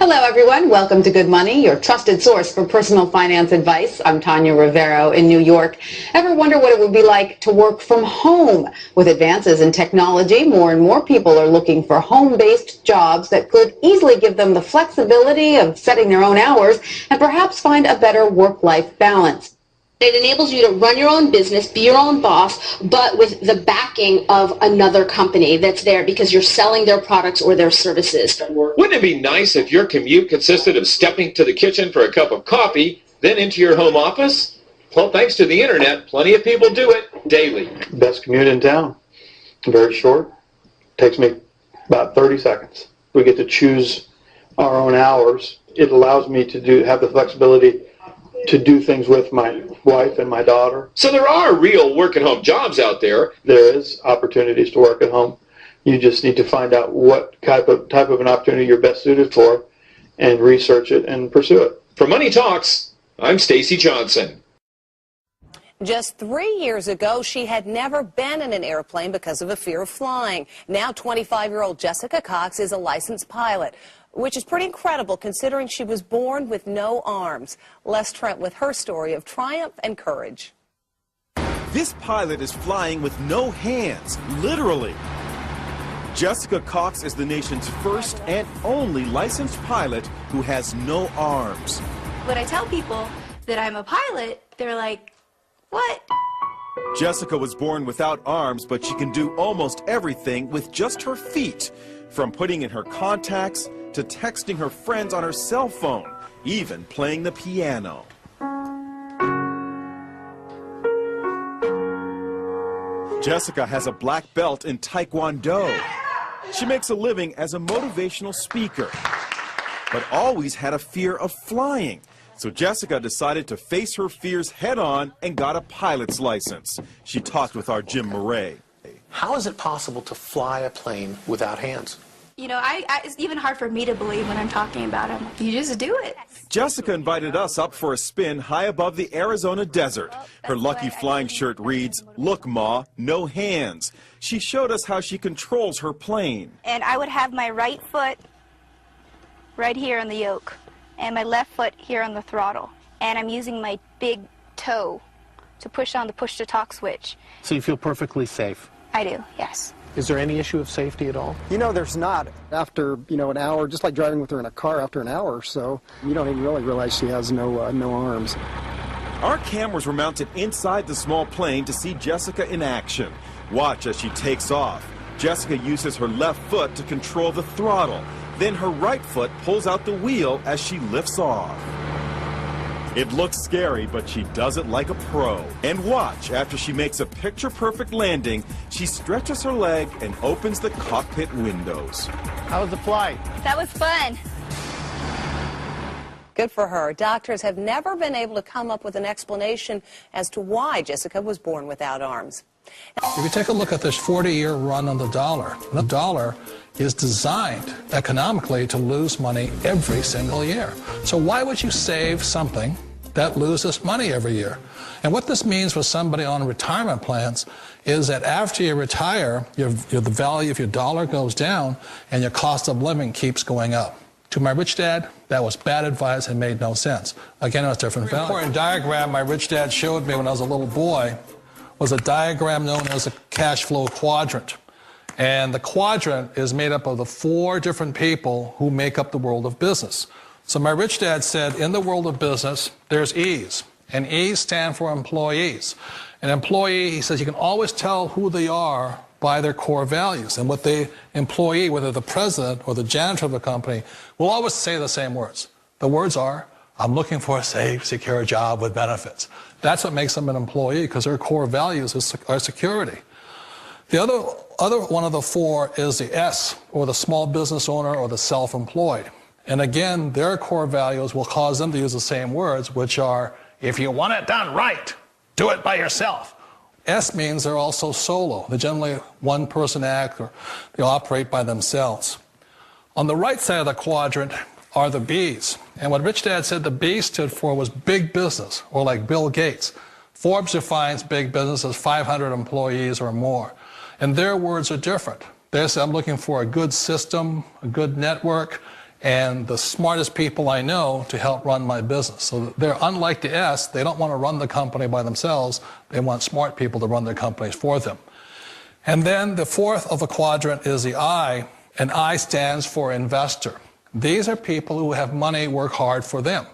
Hello, everyone. Welcome to Good Money, your trusted source for personal finance advice. I'm Tanya Rivero in New York. Ever wonder what it would be like to work from home? With advances in technology, more and more people are looking for home-based jobs that could easily give them the flexibility of setting their own hours and perhaps find a better work-life balance. It enables you to run your own business, be your own boss, but with the backing of another company that's there because you're selling their products or their services. Wouldn't it be nice if your commute consisted of stepping to the kitchen for a cup of coffee, then into your home office? Well, thanks to the internet, plenty of people do it daily. Best commute in town. Very short. Takes me about 30 seconds. We get to choose our own hours. It allows me to have the flexibility to do things with my wife and my daughter. So there are real work-at-home jobs out there. There is opportunities to work at home. You just need to find out what type of an opportunity you're best suited for and research it and pursue it. For Money Talks, I'm Stacy Johnson. Just 3 years ago, she had never been in an airplane because of a fear of flying. Now 25-year-old Jessica Cox is a licensed pilot, which is pretty incredible considering she was born with no arms. Les Trent with her story of triumph and courage. This pilot is flying with no hands, literally. Jessica Cox is the nation's first and only licensed pilot who has no arms. When I tell people that I'm a pilot, they're like, what? Jessica was born without arms, but she can do almost everything with just her feet, from putting in her contacts to texting her friends on her cell phone, even playing the piano. Jessica has a black belt in Taekwondo. She makes a living as a motivational speaker, but always had a fear of flying. So Jessica decided to face her fears head-on and got a pilot's license. She talked with our Jim Murray. How is it possible to fly a plane without hands? You know, it's even hard for me to believe when I'm talking about them. You just do it. Jessica invited us up for a spin high above the Arizona desert. Her lucky flying shirt reads, "Look, Ma, no hands." She showed us how she controls her plane. And I would have my right foot right here on the yoke and my left foot here on the throttle. And I'm using my big toe to push on the push-to-talk switch. So you feel perfectly safe? I do, yes. Is there any issue of safety at all? You know, there's not. After, an hour, just like driving with her in a car, after an hour or so, you don't even really realize she has no arms. Our cameras were mounted inside the small plane to see Jessica in action. Watch as she takes off. Jessica uses her left foot to control the throttle. Then her right foot pulls out the wheel as she lifts off. It looks scary, but she does it like a pro. And watch, after she makes a picture-perfect landing, she stretches her leg and opens the cockpit windows. How was the flight? That was fun. Good for her. Doctors have never been able to come up with an explanation as to why Jessica was born without arms. If you take a look at this 40-year run on the dollar is designed economically to lose money every single year. So why would you save something that loses money every year? And what this means for somebody on retirement plans is that after you retire, the value of your dollar goes down and your cost of living keeps going up. To my rich dad, that was bad advice and made no sense. Again, it was different value. The important diagram my rich dad showed me when I was a little boy was a diagram known as a cash flow quadrant. And the quadrant is made up of the 4 different people who make up the world of business. So my rich dad said, in the world of business, there's E's. And E's stand for employees. An employee, he says, you can always tell who they are by their core values. And what the employee, whether the president or the janitor of the company, will always say the same words. The words are, I'm looking for a safe, secure job with benefits. That's what makes them an employee, because their core values are security. The other one of the 4 is the S, or the small business owner or the self-employed. And again, their core values will cause them to use the same words, which are, if you want it done right, do it by yourself. S means they're also solo. They're generally one-person act, or they operate by themselves. On the right side of the quadrant are the B's. And what Rich Dad said the B stood for was big business, or like Bill Gates. Forbes defines big business as 500 employees or more. And their words are different. They say, I'm looking for a good system, a good network, and the smartest people I know to help run my business. So they're unlike the S. They don't want to run the company by themselves. They want smart people to run their companies for them. And then the fourth of the quadrant is the I, and I stands for investor. These are people who have money work hard for them.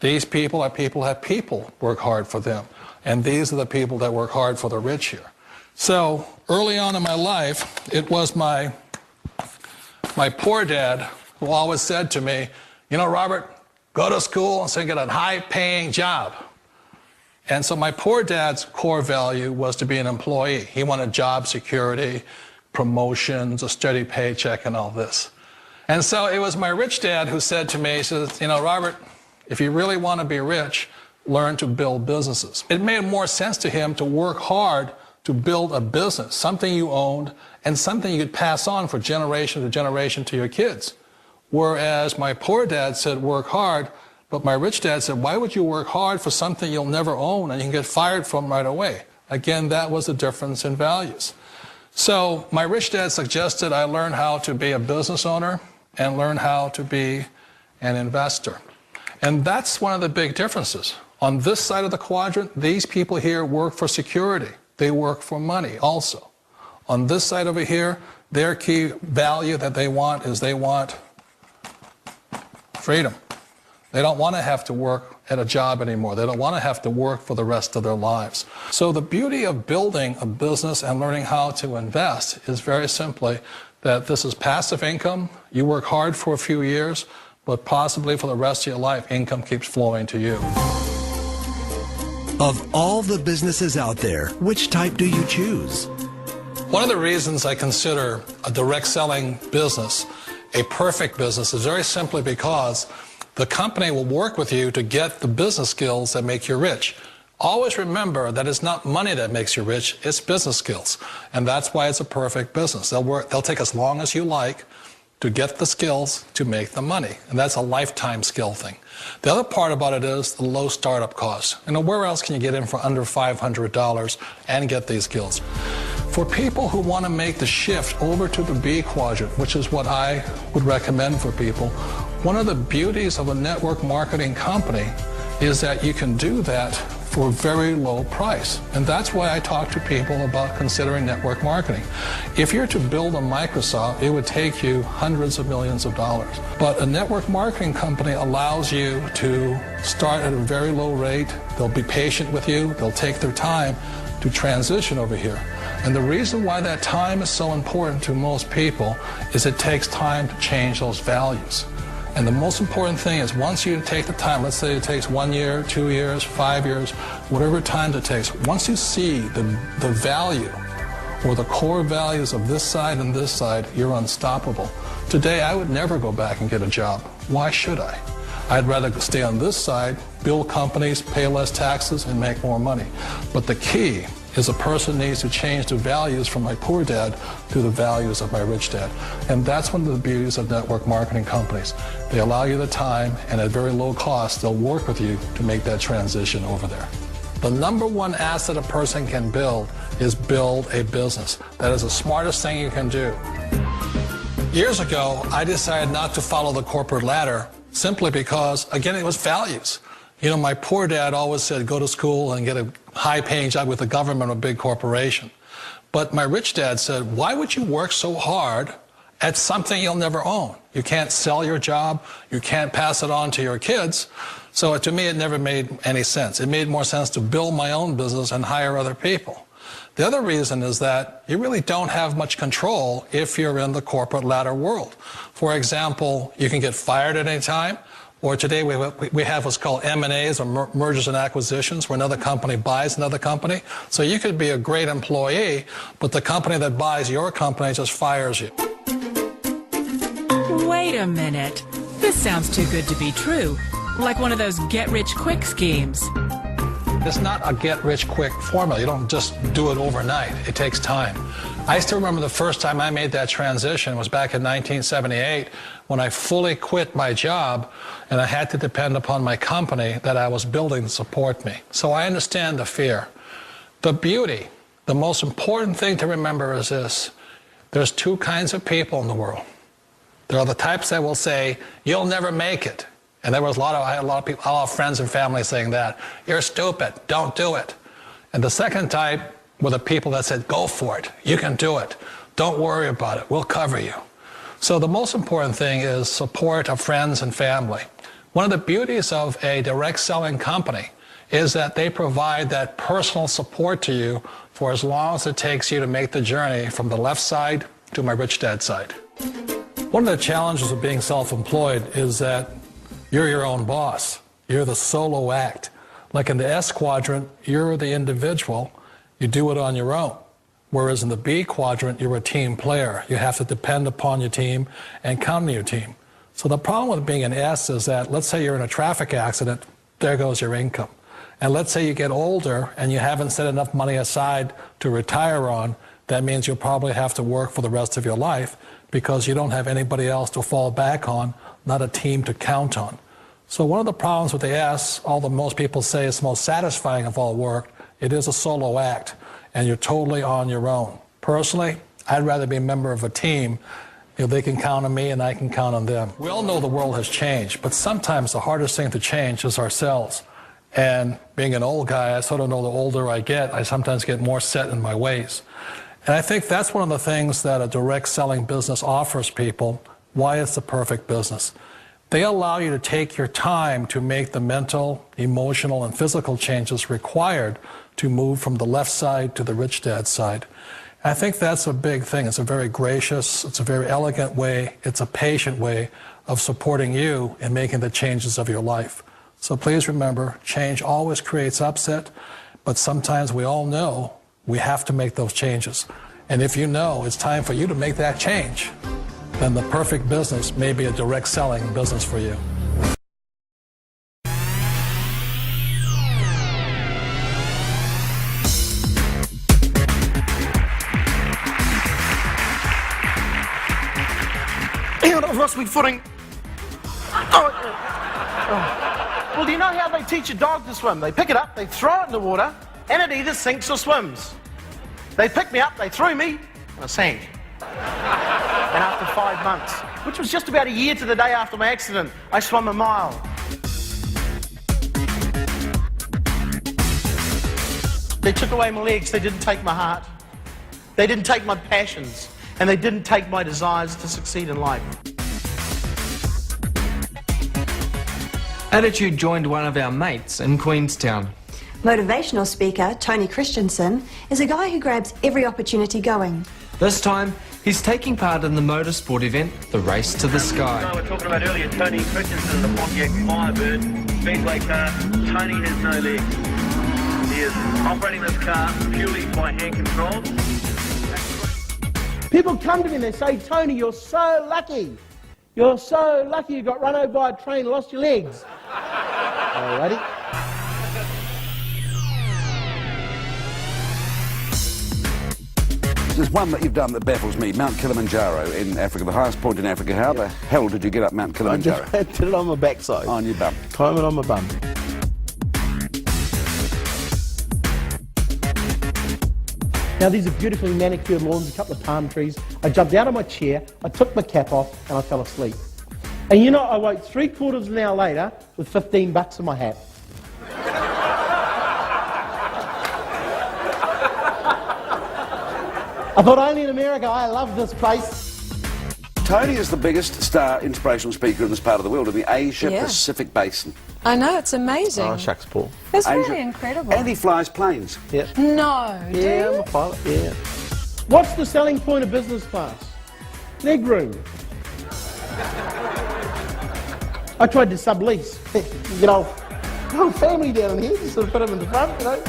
These people are people who have people work hard for them. And these are the people that work hard for the rich here. So early on in my life, it was my poor dad who always said to me, you know, Robert, go to school and so get a high-paying job. And so my poor dad's core value was to be an employee. He wanted job security, promotions, a steady paycheck, and all this. And so it was my rich dad who said to me, he says, you know, Robert, if you really want to be rich, learn to build businesses. It made more sense to him to work hard to build a business, something you owned, and something you could pass on for generation to generation to your kids. Whereas my poor dad said, work hard, but my rich dad said, why would you work hard for something you'll never own and you can get fired from right away? Again, that was the difference in values. So my rich dad suggested I learn how to be a business owner and learn how to be an investor. And that's one of the big differences. On this side of the quadrant, these people here work for security. They work for money also. On this side over here, their key value that they want is they want freedom. They don't want to have to work at a job anymore. They don't want to have to work for the rest of their lives. So the beauty of building a business and learning how to invest is very simply that this is passive income. You work hard for a few years, but possibly for the rest of your life, income keeps flowing to you. Of all the businesses out there, which type do you choose? One of the reasons I consider a direct selling business a perfect business is very simply because the company will work with you to get the business skills that make you rich. Always remember that it's not money that makes you rich, it's business skills. And that's why it's a perfect business. They'll take as long as you like to get the skills to make the money. And that's a lifetime skill thing. The other part about it is the low startup cost. You know, where else can you get in for under $500 and get these skills? For people who want to make the shift over to the B quadrant, which is what I would recommend for people, one of the beauties of a network marketing company is that you can do that for a very low price. And that's why I talk to people about considering network marketing. If you're to build a Microsoft, it would take you hundreds of millions of dollars. But a network marketing company allows you to start at a very low rate. They'll be patient with you. They'll take their time to transition over here. And the reason why that time is so important to most people is it takes time to change those values. And the most important thing is once you take the time, let's say it takes 1 year, 2 years, 5 years, whatever time it takes, once you see the value or the core values of this side and this side, you're unstoppable. Today, I would never go back and get a job. Why should I? I'd rather stay on this side, build companies, pay less taxes, and make more money. But the key is a person needs to change the values from my poor dad to the values of my rich dad. And that's one of the beauties of network marketing companies. They allow you the time, and at very low cost, they'll work with you to make that transition over there. The number one asset a person can build is build a business. That is the smartest thing you can do. Years ago, I decided not to follow the corporate ladder simply because, again, it was values. You know, my poor dad always said, go to school and get a high-paying job with the government or a big corporation. But my rich dad said, why would you work so hard at something you'll never own? You can't sell your job. You can't pass it on to your kids. So to me, it never made any sense. It made more sense to build my own business and hire other people. The other reason is that you really don't have much control if you're in the corporate ladder world. For example, you can get fired at any time. Or today we have what's called M&As, or mergers and acquisitions, where another company buys another company. So you could be a great employee, but the company that buys your company just fires you. Wait a minute. This sounds too good to be true. Like one of those get-rich-quick schemes. It's not a get-rich-quick formula. You don't just do it overnight. It takes time. I still remember the first time I made that transition was back in 1978 when I fully quit my job and I had to depend upon my company that I was building to support me. So I understand the fear. The beauty, the most important thing to remember is this. There's two kinds of people in the world. There are the types that will say, you'll never make it. And I had a lot of friends and family saying that. You're stupid, don't do it. And the second type were the people that said, go for it, you can do it. Don't worry about it, we'll cover you. So the most important thing is support of friends and family. One of the beauties of a direct selling company is that they provide that personal support to you for as long as it takes you to make the journey from the left side to my rich dad side. One of the challenges of being self-employed is that you're your own boss. You're the solo act. Like in the S quadrant, you're the individual. You do it on your own. Whereas in the B quadrant, you're a team player. You have to depend upon your team and count on your team. So the problem with being an S is that, let's say you're in a traffic accident, there goes your income. And let's say you get older and you haven't set enough money aside to retire on, that means you'll probably have to work for the rest of your life because you don't have anybody else to fall back on, not a team to count on. So one of the problems with the S, although most people say it's the most satisfying of all work, it is a solo act, and you're totally on your own. Personally, I'd rather be a member of a team. They can count on me and I can count on them. We all know the world has changed, but sometimes the hardest thing to change is ourselves. And being an old guy, I sort of know the older I get, I sometimes get more set in my ways. And I think that's one of the things that a direct selling business offers people, why it's the perfect business. They allow you to take your time to make the mental, emotional, and physical changes required to move from the left side to the rich dad side. I think that's a big thing. It's a very gracious, it's a very elegant way, it's a patient way of supporting you in making the changes of your life. So please remember, change always creates upset, but sometimes we all know we have to make those changes. And if you know it's time for you to make that change, then the perfect business may be a direct selling business for you. I've lost my footing. Well, do you know how they teach a dog to swim? They pick it up, they throw it in the water, and it either sinks or swims. They picked me up, they threw me, and I sank. And after 5 months, which was just about a year to the day after my accident, I swam a mile. They took away my legs, they didn't take my heart. They didn't take my passions, and they didn't take my desires to succeed in life. Attitude joined one of our mates in Queenstown. Motivational speaker Tony Christensen is a guy who grabs every opportunity going. This time, he's taking part in the motorsport event, the Race to the Sky. We were talking about earlier, Tony Christensen, the Pontiac Firebird, Speedway car. Tony has no legs. He is operating this car purely by hand control. People come to me and they say, Tony, you're so lucky. You're so lucky you got run over by a train and lost your legs. Alrighty. There's one that you've done that baffles me, Mount Kilimanjaro in Africa, the highest point in Africa. How the hell did you get up Mount Kilimanjaro? I did it on my backside. On your bum. Climb it on my bum. Now these are beautifully manicured lawns, a couple of palm trees. I jumped out of my chair, I took my cap off, and I fell asleep. And you know, I woke 3/4 of an hour later with $15 in my hat. I thought, only in America, I love this place. Tony is the biggest star inspirational speaker in this part of the world, in the Asia-Pacific Basin. I know, it's amazing. Oh, shucks, Paul. It's really incredible. And he flies planes. Yeah. No, do you? Yeah, I'm a pilot, yeah. What's the selling point of business class? Leg room. I tried to sublease. You know, whole family down here, just sort of put them in the front, you know.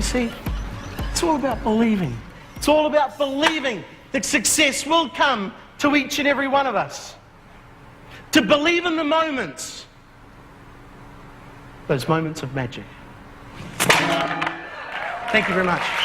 See, it's all about believing. It's all about believing that success will come to each and every one of us. To believe in the moments, those moments of magic. Thank you very much.